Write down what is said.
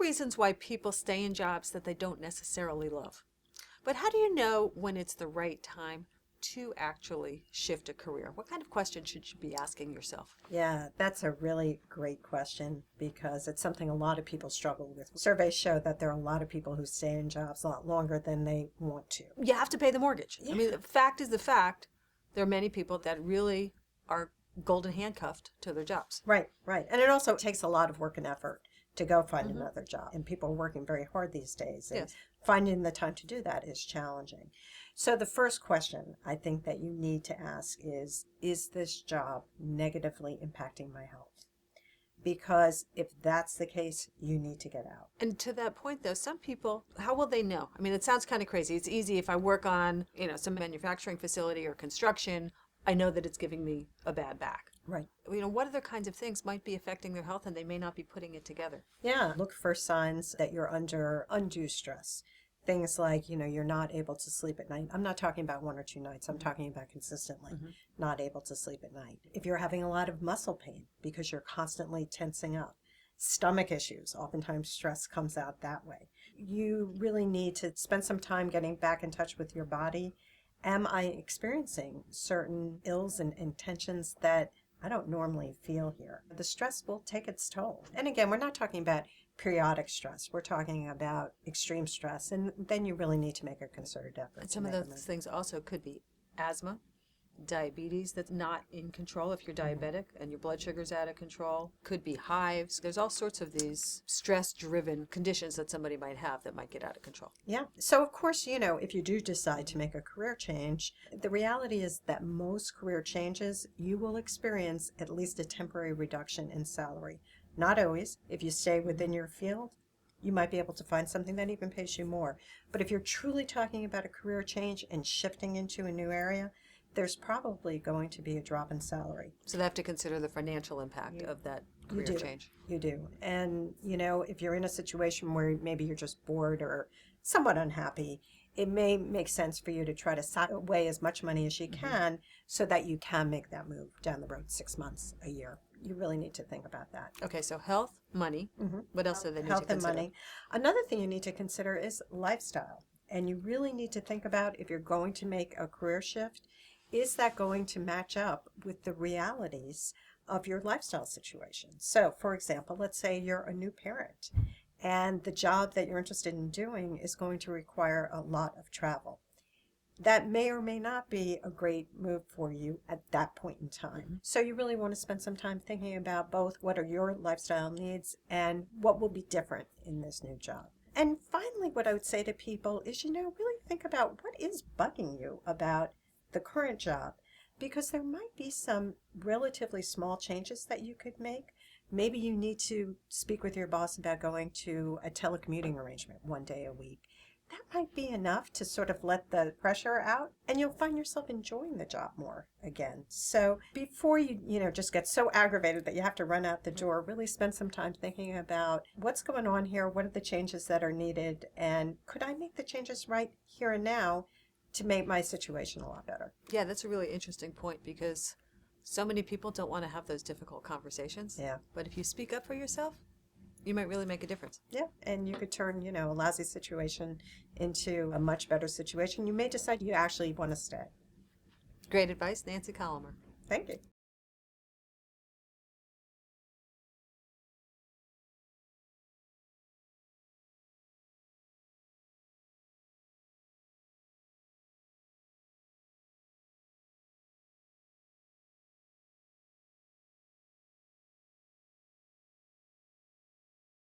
reasons why people stay in jobs that they don't necessarily love. But how do you know when it's the right time to actually shift a career? What kind of questions should you be asking yourself? Yeah, that's a really great question because it's something a lot of people struggle with. Surveys show that there are a lot of people who stay in jobs a lot longer than they want to. You have to pay the mortgage. Yeah. I mean, the fact is the fact. There are many people that really are golden handcuffed to their jobs. Right, right. And it also takes a lot of work and effort to go find another job. And people are working very hard these days. And Yes. finding the time to do that is challenging. So the first question I think that you need to ask is this job negatively impacting my health? Because if that's the case, you need to get out. And to that point, though, some people, how will they know? I mean, it sounds kind of crazy. It's easy if I work on, some manufacturing facility or construction, I know that it's giving me a bad back. Right. What other kinds of things might be affecting their health and they may not be putting it together? Yeah. Look for signs that you're under undue stress. Things like, you're not able to sleep at night. I'm not talking about 1 or 2 nights. I'm talking about consistently not able to sleep at night. If you're having a lot of muscle pain because you're constantly tensing up, stomach issues, oftentimes stress comes out that way. You really need to spend some time getting back in touch with your body. Am I experiencing certain ills and tensions that I don't normally feel here? The stress will take its toll. And again, we're not talking about periodic stress. We're talking about extreme stress. And then you really need to make a concerted effort. And some of those things also could be asthma, diabetes that's not in control if you're diabetic and your blood sugar's out of control, could be hives. There's all sorts of these stress-driven conditions that somebody might have that might get out of control. Yeah. So, of course, if you do decide to make a career change, the reality is that most career changes, you will experience at least a temporary reduction in salary. Not always. If you stay within your field, you might be able to find something that even pays you more. But if you're truly talking about a career change and shifting into a new area, there's probably going to be a drop in salary. So they have to consider the financial impact of that career change. You do. And, if you're in a situation where maybe you're just bored or somewhat unhappy, it may make sense for you to try to sock away as much money as you can so that you can make that move down the road 6 months, a year. You really need to think about that. Okay, so health, money. What else do they need to Health and consider? money. Another thing you need to consider is lifestyle. And you really need to think about if you're going to make a career shift, is that going to match up with the realities of your lifestyle situation? So, for example, let's say you're a new parent and the job that you're interested in doing is going to require a lot of travel. That may or may not be a great move for you at that point in time. So you really want to spend some time thinking about both what are your lifestyle needs and what will be different in this new job. And finally, what I would say to people is, really think about what is bugging you about the current job, because there might be some relatively small changes that you could make. Maybe you need to speak with your boss about going to a telecommuting arrangement 1 day a week. That might be enough to sort of let the pressure out, and you'll find yourself enjoying the job more again. So before you, just get so aggravated that you have to run out the door, really spend some time thinking about what's going on here, what are the changes that are needed, and could I make the changes right here and now to make my situation a lot better? Yeah, that's a really interesting point because so many people don't want to have those difficult conversations. Yeah. But if you speak up for yourself, you might really make a difference. Yeah, and you could turn, a lousy situation into a much better situation. You may decide you actually want to stay. Great advice, Nancy Colomer. Thank you.